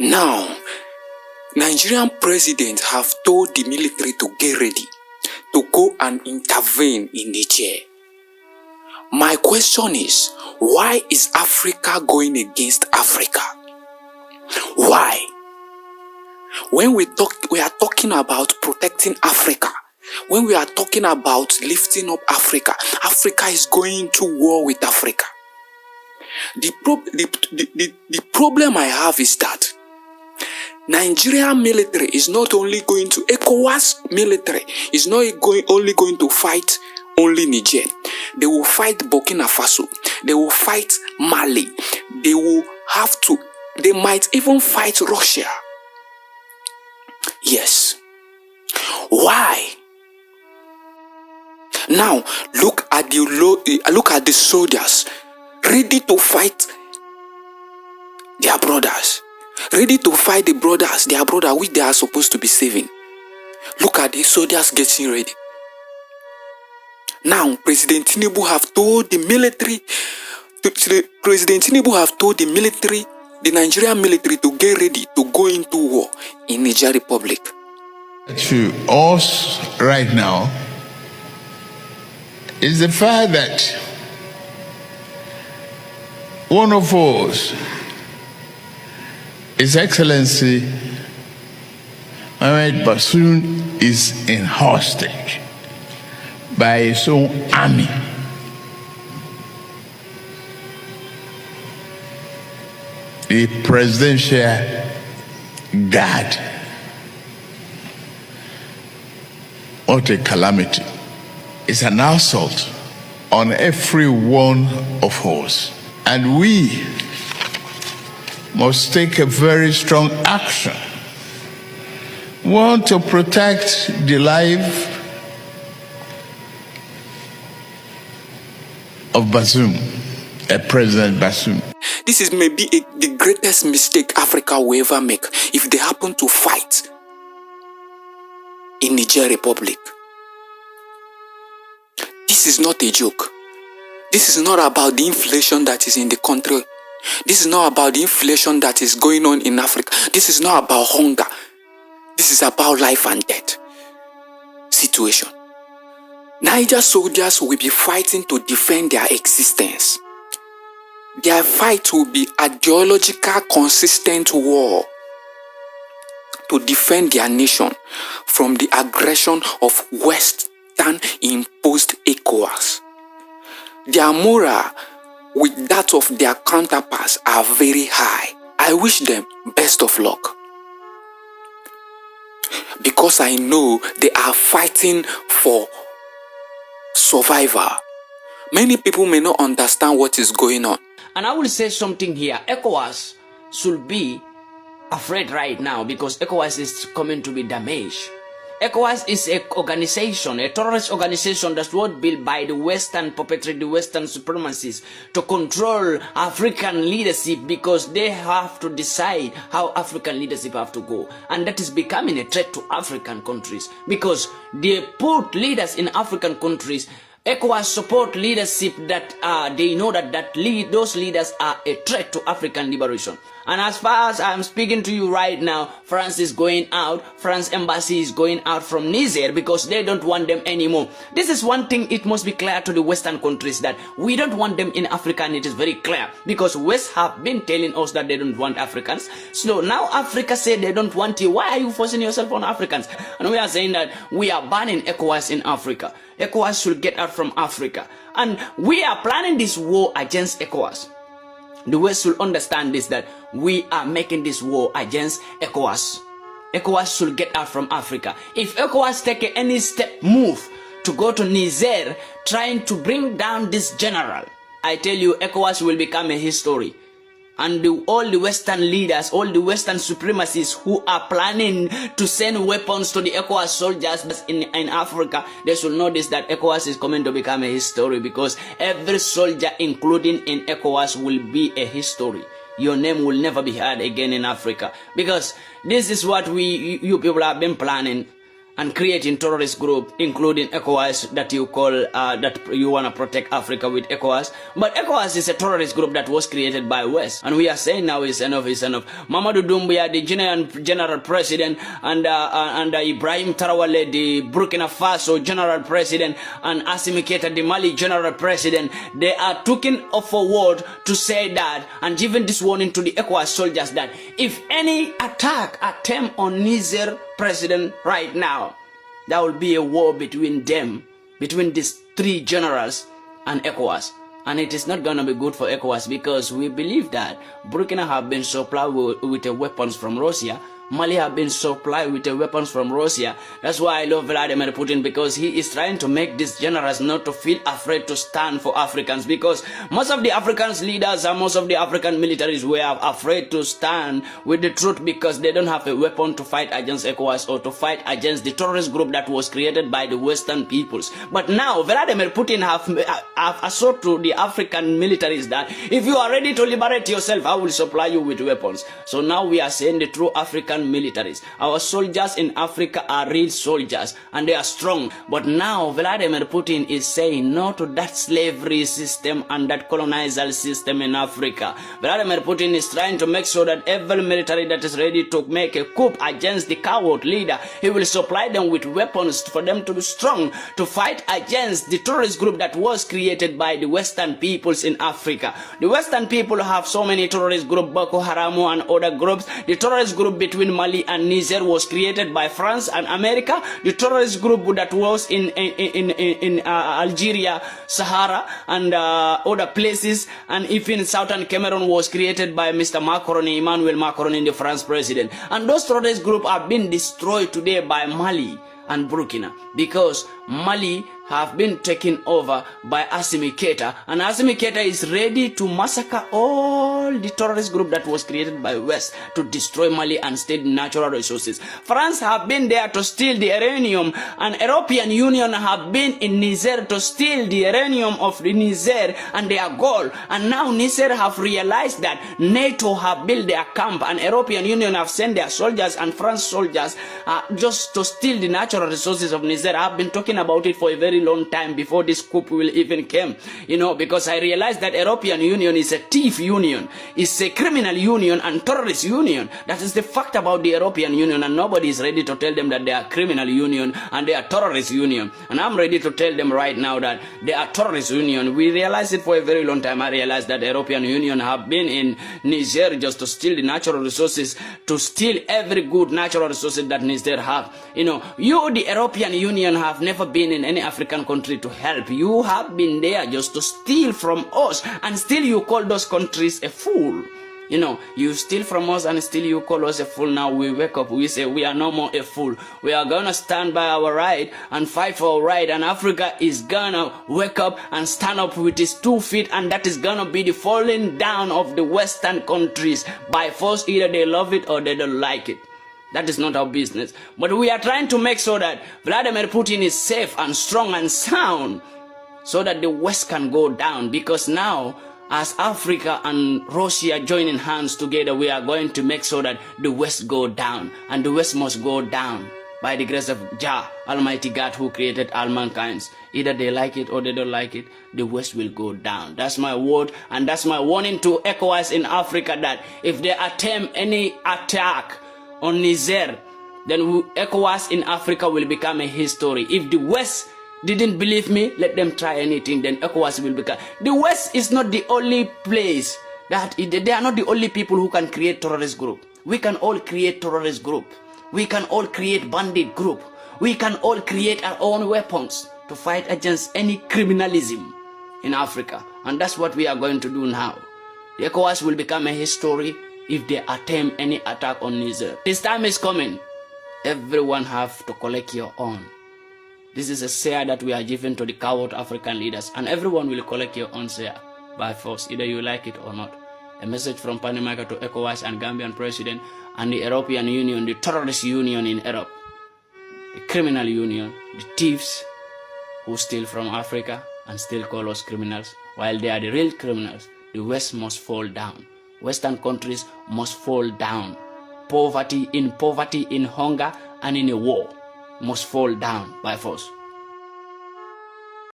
Now, Nigerian president have told the military to get ready to go and intervene in Niger. My question is, why is Africa going against Africa? Why? When we are talking about protecting Africa, when we are talking about lifting up Africa, Africa is going to war with Africa. The problem I have is that Nigerian military is not only going to, ECOWAS military is not only going to fight only Niger. They will fight Burkina Faso. They will fight Mali. They might even fight Russia. Yes. Why? Now look at the soldiers ready to fight their brothers. Ready to fight their brother which they are supposed to be saving. Look at the soldiers getting ready. Now, President Tinibu have told the military, the Nigerian military to get ready to go into war in Niger Republic. To us right now is the fact that one of us, His Excellency Ahmed Bazoum, is in hostage by his own army. The presidential guard. What a calamity. It's an assault on every one of us. And we must take a very strong action. We want to protect the life of Bazoum, President Bazoum. This is maybe the greatest mistake Africa will ever make if they happen to fight in Niger Republic. This is not a joke. This is not about the inflation that is in the country. This is not about the inflation that is going on in Africa. This is not about hunger. This is about life and death situation. Niger soldiers will be fighting to defend their existence. Their fight will be ideological, consistent war to defend their nation from the aggression of Western imposed ECOWAS. Their morale with that of their counterparts are very high. I wish them best of luck, because I know they are fighting for survival. Many people may not understand what is going on. And I will say something here. ECOWAS should be afraid right now because ECOWAS is coming to be damaged. ECOWAS is an organization, a terrorist organization that was built by the Western puppetry, the Western supremacists to control African leadership because they have to decide how African leadership have to go. And that is becoming a threat to African countries because they put leaders in African countries. ECOWAS support leadership that they know that those leaders are a threat to African liberation. And as far as I'm speaking to you right now, France is going out. France embassy is going out from Niger because they don't want them anymore. This is one thing it must be clear to the Western countries that we don't want them in Africa, and it is very clear because West have been telling us that they don't want Africans. So now Africa said they don't want you. Why are you forcing yourself on Africans? And we are saying that we are banning ECOWAS in Africa. ECOWAS should get out from Africa. And we are planning this war against ECOWAS. The West should understand this, that we are making this war against ECOWAS. ECOWAS should get out from Africa. If ECOWAS take any move to go to Niger trying to bring down this general, I tell you, ECOWAS will become a history. And all the Western leaders, all the Western supremacists who are planning to send weapons to the ECOWAS soldiers in Africa, they should notice that ECOWAS is coming to become a history because every soldier, including in ECOWAS, will be a history. Your name will never be heard again in Africa because this is what you people have been planning. and creating terrorist group, including ECOWAS, that you call that you want to protect Africa with ECOWAS. But ECOWAS is a terrorist group that was created by West, and we are saying now is enough is enough. Mamadou Doumbouya, the general president, and Ibrahim Tarawale, the Burkina Faso general president, and Assimi Goïta, the Mali general president, they are taking off forward to say that and giving this warning to the ECOWAS soldiers that if any attack attempt on Niger president right now, there will be a war between them, between these three generals and ECOWAS. And it is not going to be good for ECOWAS, because we believe that Burkina have been supplied with weapons from Russia. Mali have been supplied with weapons from Russia. That's why I love Vladimir Putin, because he is trying to make these generals not to feel afraid to stand for Africans, because most of the African leaders and most of the African militaries were afraid to stand with the truth, because they don't have a weapon to fight against ECOWAS or to fight against the terrorist group that was created by the Western peoples. But now Vladimir Putin have assured to the African militaries that if you are ready to liberate yourself, I will supply you with weapons. So now we are saying the true African militaries. Our soldiers in Africa are real soldiers and they are strong. But now Vladimir Putin is saying no to that slavery system and that colonizer system in Africa. Vladimir Putin is trying to make sure that every military that is ready to make a coup against the coward leader, he will supply them with weapons for them to be strong to fight against the terrorist group that was created by the Western peoples in Africa. The Western people have so many terrorist groups, Boko Haram and other groups. The terrorist group between Mali and Niger was created by France and America. The terrorist group that was in Algeria, Sahara, and other places, and even southern Cameroon was created by Mr. Macron, Emmanuel Macron, the France president. And those terrorist groups have been destroyed today by Mali and Burkina, because Mali have been taken over by Assimi Goïta, and Assimi Goïta is ready to massacre all the terrorist group that was created by West to destroy Mali and steal natural resources. France have been there to steal the uranium, and European Union have been in Niger to steal the uranium of the Niger and their gold. And now Niger have realized that NATO have built their camp, and European Union have sent their soldiers and France soldiers just to steal the natural resources of Niger. I've been talking about it for a very long time before this coup will even came, because I realized that European Union is a thief union, it's a criminal union and terrorist union. That is the fact about the European Union, and nobody is ready to tell them that they are criminal union and they are terrorist union. And I'm ready to tell them right now that they are terrorist union. We realized it for a very long time. I realized that the European Union have been in Niger just to steal the natural resources, to steal every good natural resources that Niger have. You, the European Union, have never been in any African country to help. You have been there just to steal from us, and still you call those countries a fool. You steal from us and still you call us a fool. Now we wake up, we say we are no more a fool. We are gonna stand by our right and fight for our right, and Africa is gonna wake up and stand up with its 2 feet, and that is gonna be the falling down of the Western countries by force. Either they love it or they don't like it. That is not our business. But we are trying to make sure that Vladimir Putin is safe and strong and sound, so that the West can go down. Because now, as Africa and Russia joining hands together, we are going to make sure that the West go down. And the West must go down by the grace of Jah, Almighty God, who created all mankind. Either they like it or they don't like it, the West will go down. That's my word, and that's my warning to ECOWAS in Africa, that if they attempt any attack on Niger, then ECOWAS in Africa will become a history. If the West didn't believe me, let them try anything, then ECOWAS will become. The West is not the only place that, they are not the only people who can create terrorist group. We can all create terrorist group. We can all create bandit group. We can all create our own weapons to fight against any criminalism in Africa. And that's what we are going to do now. The ECOWAS will become a history if they attempt any attack on Niger. This time is coming. Everyone have to collect your own. This is a share that we are giving to the coward African leaders, and everyone will collect your own share by force, either you like it or not. A message from Panamaker to ECOWAS and Gambian president and the European Union, the terrorist union in Europe, the criminal union, the thieves who steal from Africa and still call us criminals, while they are the real criminals. The West must fall down. Western countries must fall down. Poverty, in hunger, and in a war. must fall down by force.